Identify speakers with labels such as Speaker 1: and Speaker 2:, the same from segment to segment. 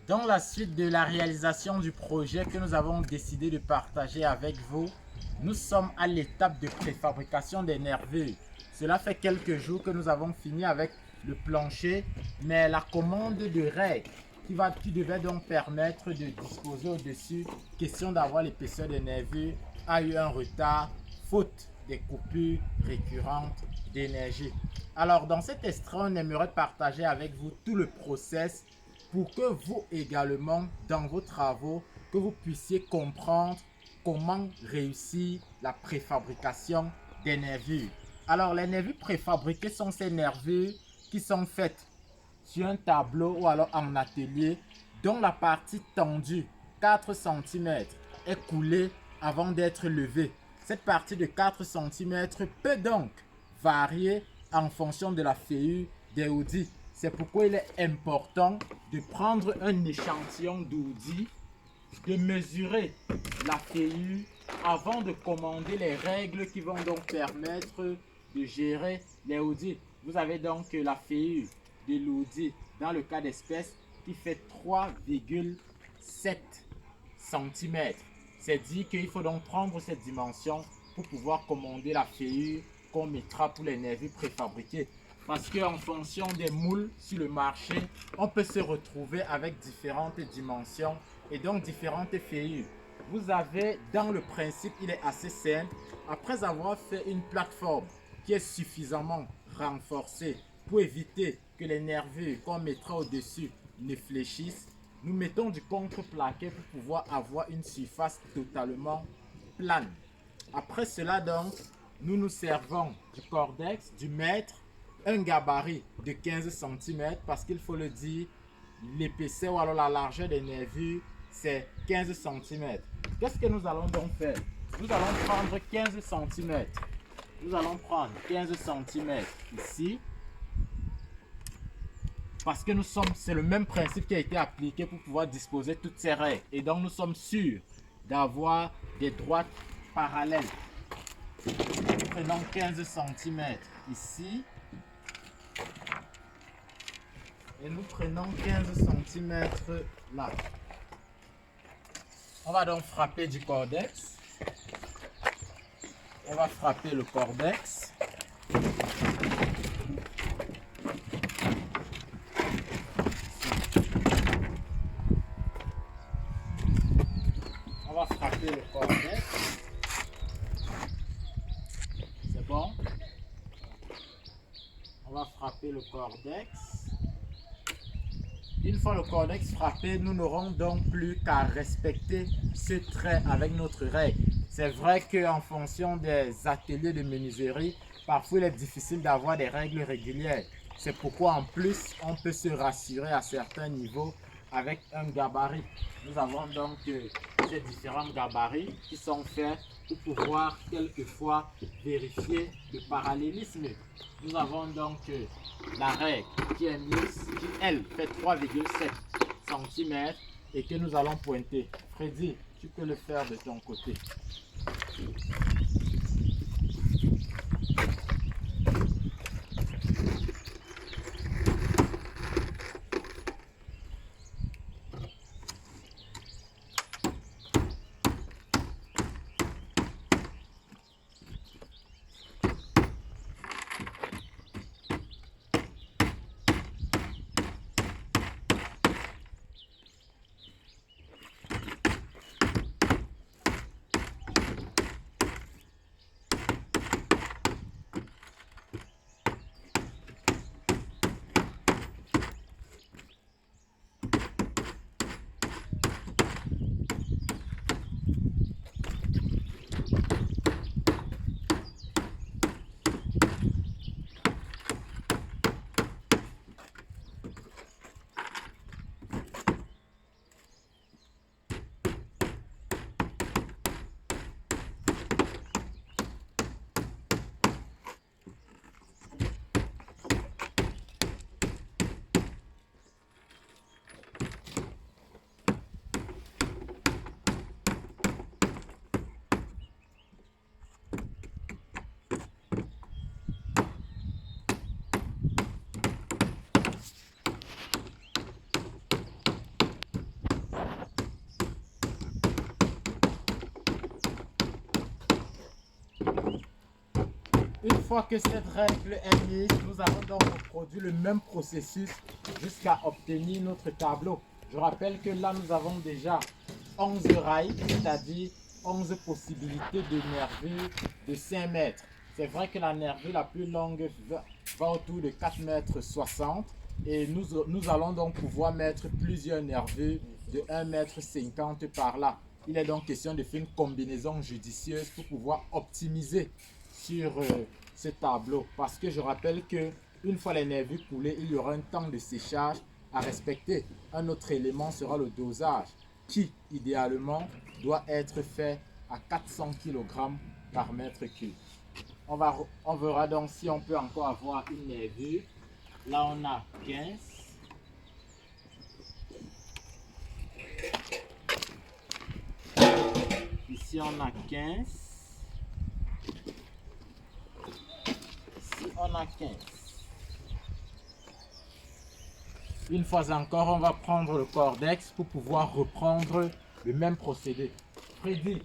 Speaker 1: Dans la suite de la réalisation du projet que nous avons décidé de partager avec vous, nous sommes à l'étape de préfabrication des nervures. Cela fait quelques jours que nous avons fini avec le plancher, mais la commande de règles qui devait donc permettre de disposer au-dessus, question d'avoir l'épaisseur des nervures, a eu un retard, faute des coupures récurrentes d'énergie. Alors dans cet extrait, on aimerait partager avec vous tout le process pour que vous également, dans vos travaux, que vous puissiez comprendre comment réussir la préfabrication des nervures. Alors, les nervures préfabriquées sont ces nervures qui sont faites sur un tableau ou alors en atelier dont la partie tendue, 4 cm, est coulée avant d'être levée. Cette partie de 4 cm peut donc varier en fonction de la feuillure des houdis. C'est pourquoi il est important de prendre un échantillon d'houdis, de mesurer la feuillure avant de commander les règles qui vont donc permettre de gérer les houdis. Vous avez donc la feuillure de l'houdis dans le cas d'espèce qui fait 3,7 cm. C'est dit qu'il faut donc prendre cette dimension pour pouvoir commander la feuillure qu'on mettra pour les nervures préfabriquées. Parce qu'en fonction des moules sur le marché, on peut se retrouver avec différentes dimensions et donc différentes feuillures. Vous avez, dans le principe, il est assez simple. Après avoir fait une plateforme qui est suffisamment renforcée pour éviter que les nervures qu'on mettra au-dessus ne fléchissent, nous mettons du contreplaqué pour pouvoir avoir une surface totalement plane. Après cela donc, nous nous servons du cordex, du mètre, un gabarit de 15 cm parce qu'il faut le dire, l'épaisseur ou alors la largeur des nervures, c'est 15 cm. Qu'est-ce que nous allons donc faire? Nous allons prendre 15 cm. Nous allons prendre 15 cm ici. Parce que c'est le même principe qui a été appliqué pour pouvoir disposer toutes ces règles. Et donc nous sommes sûrs d'avoir des droites parallèles. Nous prenons 15 cm ici. Et nous prenons 15 cm là. On va donc frapper du cordex. On va frapper le cordex. On va frapper le cordex. C'est bon. On va frapper le cordex. Une fois le cordex frappé, nous n'aurons donc plus qu'à respecter ce trait avec notre règle. C'est vrai qu'en fonction des ateliers de menuiserie, parfois il est difficile d'avoir des règles régulières. C'est pourquoi en plus, on peut se rassurer à certains niveaux avec un gabarit. Nous avons donc ces différents gabarits qui sont faits pour pouvoir quelquefois vérifier le parallélisme. Nous avons donc la règle qui est mise, qui elle fait 3,7 cm et que nous allons pointer. Freddy, tu peux le faire de ton côté. fois que cette règle est mise, nous allons donc reproduire le même processus jusqu'à obtenir notre tableau. Je rappelle que là, nous avons déjà 11 rails, c'est-à-dire 11 possibilités de nervures de 5 mètres. C'est vrai que la nervure la plus longue va autour de 4,60 m et nous allons donc pouvoir mettre plusieurs nervures de 1,50 m par là. Il est donc question de faire une combinaison judicieuse pour pouvoir optimiser sur ce tableau. Parce que je rappelle que une fois les nervures coulées, il y aura un temps de séchage à respecter. Un autre élément sera le dosage qui, idéalement, doit être fait à 400 kg par mètre cube. On verra donc si on peut encore avoir une nervure. Là, on a 15. Ici, on a 15. Ici, on a 15. Une fois encore, on va prendre le cordex pour pouvoir reprendre le même procédé. Freddy.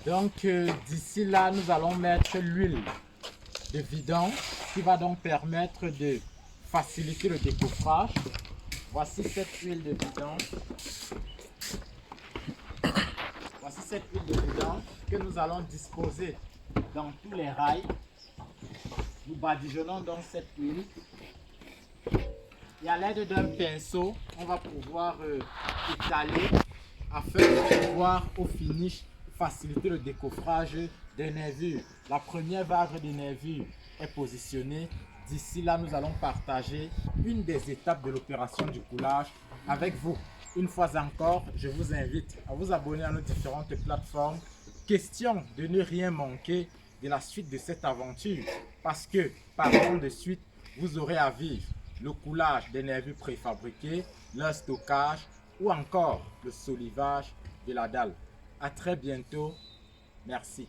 Speaker 1: Donc d'ici là, nous allons mettre l'huile de vidange qui va donc permettre de faciliter le décoffrage. Voici cette huile de vidange. Voici cette huile de vidange que nous allons disposer dans tous les rails. Nous badigeonnons donc cette huile. Et à l'aide d'un pinceau, on va pouvoir étaler afin de pouvoir au finish faciliter le décoffrage des nervures. La première vague de nervures est positionnée. D'ici là, nous allons partager une des étapes de l'opération du coulage avec vous. Une fois encore, je vous invite à vous abonner à nos différentes plateformes. Question de ne rien manquer de la suite de cette aventure. Parce que, parlons de suite, vous aurez à vivre le coulage des nervures préfabriquées, leur stockage ou encore le solivage de la dalle. À très bientôt. Merci.